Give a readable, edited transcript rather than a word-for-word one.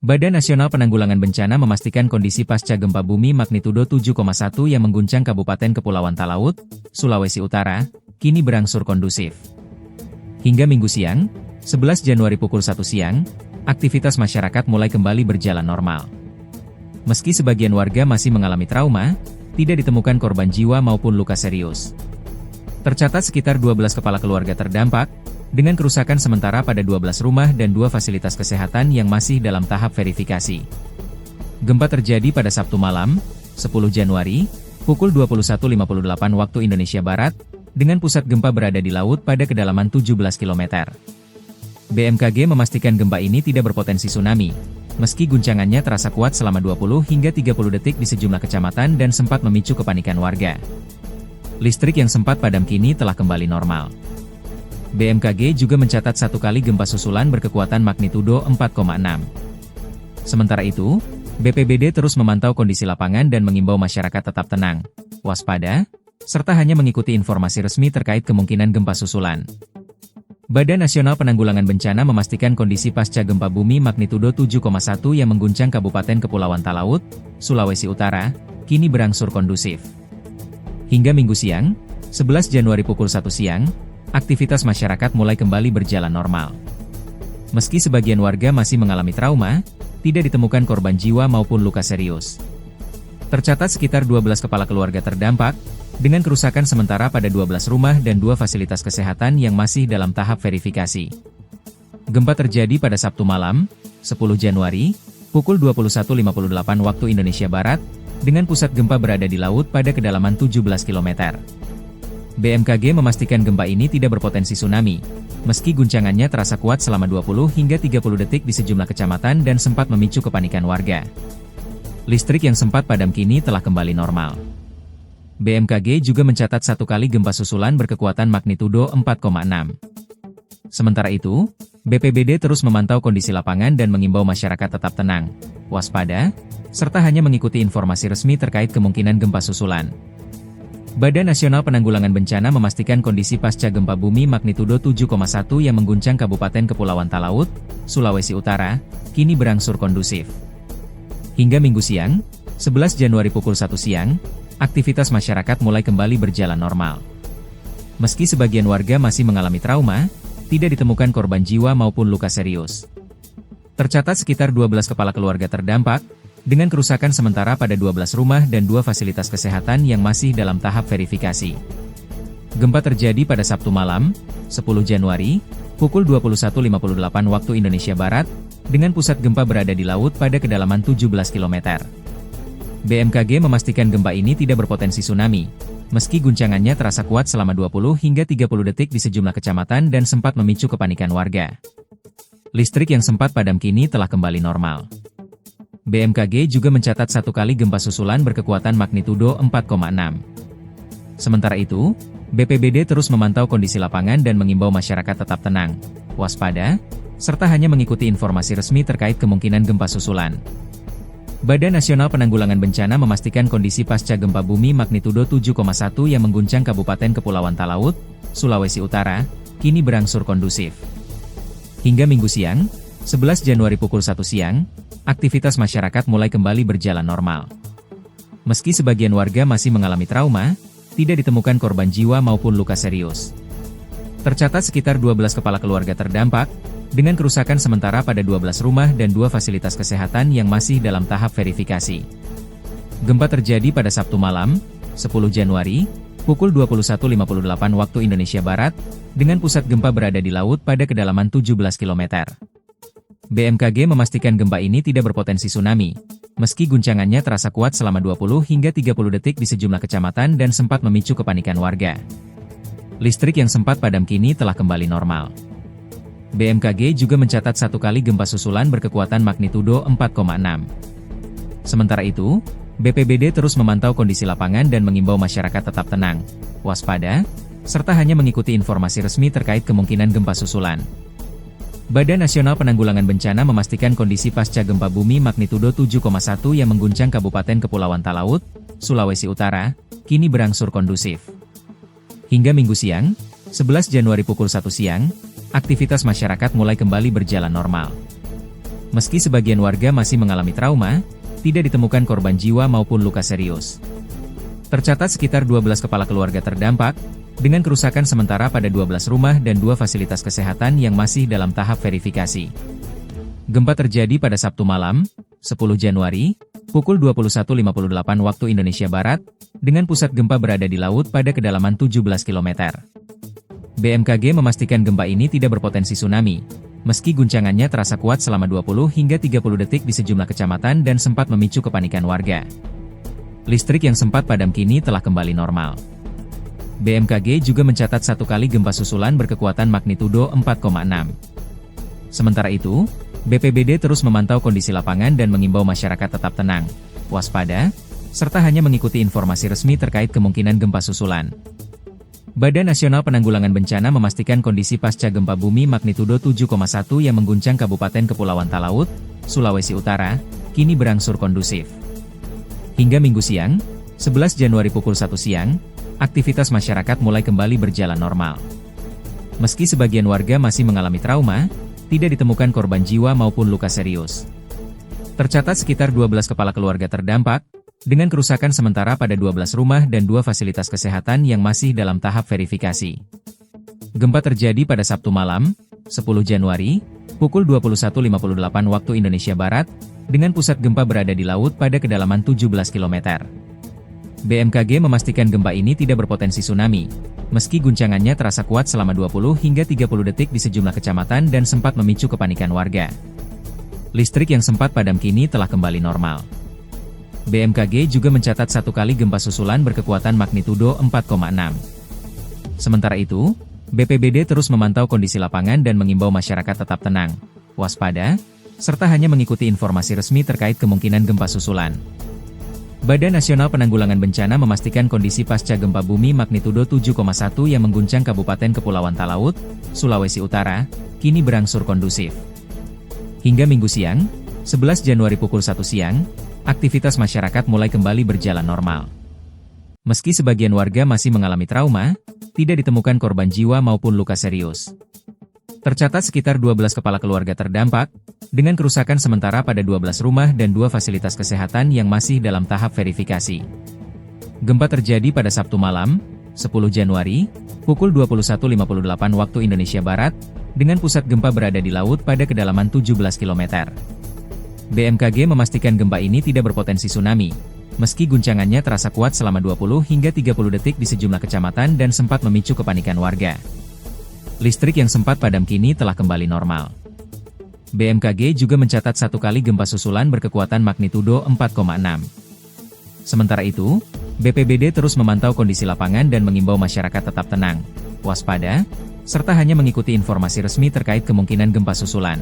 Badan Nasional Penanggulangan Bencana memastikan kondisi pasca gempa bumi magnitudo 7,1 yang mengguncang Kabupaten Kepulauan Talaut, Sulawesi Utara, kini berangsur kondusif. Hingga Minggu siang, 11 Januari pukul 1 siang, aktivitas masyarakat mulai kembali berjalan normal. Meski sebagian warga masih mengalami trauma, tidak ditemukan korban jiwa maupun luka serius. Tercatat sekitar 12 kepala keluarga terdampak, dengan kerusakan sementara pada 12 rumah dan 2 fasilitas kesehatan yang masih dalam tahap verifikasi. Gempa terjadi pada Sabtu malam, 10 Januari, pukul 21.58 waktu Indonesia Barat, dengan pusat gempa berada di laut pada kedalaman 17 km. BMKG memastikan gempa ini tidak berpotensi tsunami, meski guncangannya terasa kuat selama 20 hingga 30 detik di sejumlah kecamatan dan sempat memicu kepanikan warga. Listrik yang sempat padam kini telah kembali normal. BMKG juga mencatat satu kali gempa susulan berkekuatan magnitudo 4,6. Sementara itu, BPBD terus memantau kondisi lapangan dan mengimbau masyarakat tetap tenang, waspada, serta hanya mengikuti informasi resmi terkait kemungkinan gempa susulan. Badan Nasional Penanggulangan Bencana memastikan kondisi pasca gempa bumi magnitudo 7,1 yang mengguncang Kabupaten Kepulauan Talaut, Sulawesi Utara, kini berangsur kondusif. Hingga Minggu siang, 11 Januari pukul 1 siang, aktivitas masyarakat mulai kembali berjalan normal. Meski sebagian warga masih mengalami trauma, tidak ditemukan korban jiwa maupun luka serius. Tercatat sekitar 12 kepala keluarga terdampak, dengan kerusakan sementara pada 12 rumah dan 2 fasilitas kesehatan yang masih dalam tahap verifikasi. Gempa terjadi pada Sabtu malam, 10 Januari, pukul 21.58 waktu Indonesia Barat, dengan pusat gempa berada di laut pada kedalaman 17 km. BMKG memastikan gempa ini tidak berpotensi tsunami, meski guncangannya terasa kuat selama 20 hingga 30 detik di sejumlah kecamatan dan sempat memicu kepanikan warga. Listrik yang sempat padam kini telah kembali normal. BMKG juga mencatat satu kali gempa susulan berkekuatan magnitudo 4,6. Sementara itu, BPBD terus memantau kondisi lapangan dan mengimbau masyarakat tetap tenang, waspada, serta hanya mengikuti informasi resmi terkait kemungkinan gempa susulan. Badan Nasional Penanggulangan Bencana memastikan kondisi pasca gempa bumi magnitudo 7,1 yang mengguncang Kabupaten Kepulauan Talaut, Sulawesi Utara, kini berangsur kondusif. Hingga Minggu siang, 11 Januari pukul 1 siang, aktivitas masyarakat mulai kembali berjalan normal. Meski sebagian warga masih mengalami trauma, tidak ditemukan korban jiwa maupun luka serius. Tercatat sekitar 12 kepala keluarga terdampak, dengan kerusakan sementara pada 12 rumah dan 2 fasilitas kesehatan yang masih dalam tahap verifikasi. Gempa terjadi pada Sabtu malam, 10 Januari, pukul 21.58 waktu Indonesia Barat, dengan pusat gempa berada di laut pada kedalaman 17 km. BMKG memastikan gempa ini tidak berpotensi tsunami, meski guncangannya terasa kuat selama 20 hingga 30 detik di sejumlah kecamatan dan sempat memicu kepanikan warga. Listrik yang sempat padam kini telah kembali normal. BMKG juga mencatat satu kali gempa susulan berkekuatan magnitudo 4,6. Sementara itu, BPBD terus memantau kondisi lapangan dan mengimbau masyarakat tetap tenang, waspada, serta hanya mengikuti informasi resmi terkait kemungkinan gempa susulan. Badan Nasional Penanggulangan Bencana memastikan kondisi pasca gempa bumi magnitudo 7,1 yang mengguncang Kabupaten Kepulauan Talaut, Sulawesi Utara, kini berangsur kondusif. Hingga Minggu siang, 11 Januari pukul 1 siang, aktivitas masyarakat mulai kembali berjalan normal. Meski sebagian warga masih mengalami trauma, tidak ditemukan korban jiwa maupun luka serius. Tercatat sekitar 12 kepala keluarga terdampak, dengan kerusakan sementara pada 12 rumah dan 2 fasilitas kesehatan yang masih dalam tahap verifikasi. Gempa terjadi pada Sabtu malam, 10 Januari, pukul 21.58 waktu Indonesia Barat, dengan pusat gempa berada di laut pada kedalaman 17 km. BMKG memastikan gempa ini tidak berpotensi tsunami, meski guncangannya terasa kuat selama 20 hingga 30 detik di sejumlah kecamatan dan sempat memicu kepanikan warga. Listrik yang sempat padam kini telah kembali normal. BMKG juga mencatat satu kali gempa susulan berkekuatan magnitudo 4,6. Sementara itu, BPBD terus memantau kondisi lapangan dan mengimbau masyarakat tetap tenang, waspada, serta hanya mengikuti informasi resmi terkait kemungkinan gempa susulan. Badan Nasional Penanggulangan Bencana memastikan kondisi pasca gempa bumi magnitudo 7,1 yang mengguncang Kabupaten Kepulauan Talaut, Sulawesi Utara, kini berangsur kondusif. Hingga Minggu siang, 11 Januari pukul 1 siang, aktivitas masyarakat mulai kembali berjalan normal. Meski sebagian warga masih mengalami trauma, tidak ditemukan korban jiwa maupun luka serius. Tercatat sekitar 12 kepala keluarga terdampak, dengan kerusakan sementara pada 12 rumah dan 2 fasilitas kesehatan yang masih dalam tahap verifikasi. Gempa terjadi pada Sabtu malam, 10 Januari, pukul 21.58 waktu Indonesia Barat, dengan pusat gempa berada di laut pada kedalaman 17 km. BMKG memastikan gempa ini tidak berpotensi tsunami, meski guncangannya terasa kuat selama 20 hingga 30 detik di sejumlah kecamatan dan sempat memicu kepanikan warga. Listrik yang sempat padam kini telah kembali normal. BMKG juga mencatat 1 kali gempa susulan berkekuatan magnitudo 4,6. Sementara itu, BPBD terus memantau kondisi lapangan dan mengimbau masyarakat tetap tenang, waspada, serta hanya mengikuti informasi resmi terkait kemungkinan gempa susulan. Badan Nasional Penanggulangan Bencana memastikan kondisi pasca gempa bumi magnitudo 7,1 yang mengguncang Kabupaten Kepulauan Talaut, Sulawesi Utara, kini berangsur kondusif. Hingga Minggu siang, 11 Januari pukul 1 siang, aktivitas masyarakat mulai kembali berjalan normal. Meski sebagian warga masih mengalami trauma, tidak ditemukan korban jiwa maupun luka serius. Tercatat sekitar 12 kepala keluarga terdampak, dengan kerusakan sementara pada 12 rumah dan 2 fasilitas kesehatan yang masih dalam tahap verifikasi. Gempa terjadi pada Sabtu malam, 10 Januari, pukul 21.58 waktu Indonesia Barat, dengan pusat gempa berada di laut pada kedalaman 17 km. BMKG memastikan gempa ini tidak berpotensi tsunami, meski guncangannya terasa kuat selama 20 hingga 30 detik di sejumlah kecamatan dan sempat memicu kepanikan warga. Listrik yang sempat padam kini telah kembali normal. BMKG juga mencatat 1 kali gempa susulan berkekuatan magnitudo 4,6. Sementara itu, BPBD terus memantau kondisi lapangan dan mengimbau masyarakat tetap tenang, waspada, serta hanya mengikuti informasi resmi terkait kemungkinan gempa susulan. Badan Nasional Penanggulangan Bencana memastikan kondisi pasca gempa bumi magnitudo 7,1 yang mengguncang Kabupaten Kepulauan Talaut, Sulawesi Utara, kini berangsur kondusif. Hingga Minggu siang, 11 Januari pukul 1 siang, aktivitas masyarakat mulai kembali berjalan normal. Meski sebagian warga masih mengalami trauma, tidak ditemukan korban jiwa maupun luka serius. Tercatat sekitar 12 kepala keluarga terdampak, dengan kerusakan sementara pada 12 rumah dan 2 fasilitas kesehatan yang masih dalam tahap verifikasi. Gempa terjadi pada Sabtu malam, 10 Januari, pukul 21.58 waktu Indonesia Barat, dengan pusat gempa berada di laut pada kedalaman 17 km. BMKG memastikan gempa ini tidak berpotensi tsunami, meski guncangannya terasa kuat selama 20 hingga 30 detik di sejumlah kecamatan dan sempat memicu kepanikan warga. Listrik yang sempat padam kini telah kembali normal. BMKG juga mencatat 1 kali gempa susulan berkekuatan magnitudo 4,6. Sementara itu, BPBD terus memantau kondisi lapangan dan mengimbau masyarakat tetap tenang, waspada, serta hanya mengikuti informasi resmi terkait kemungkinan gempa susulan.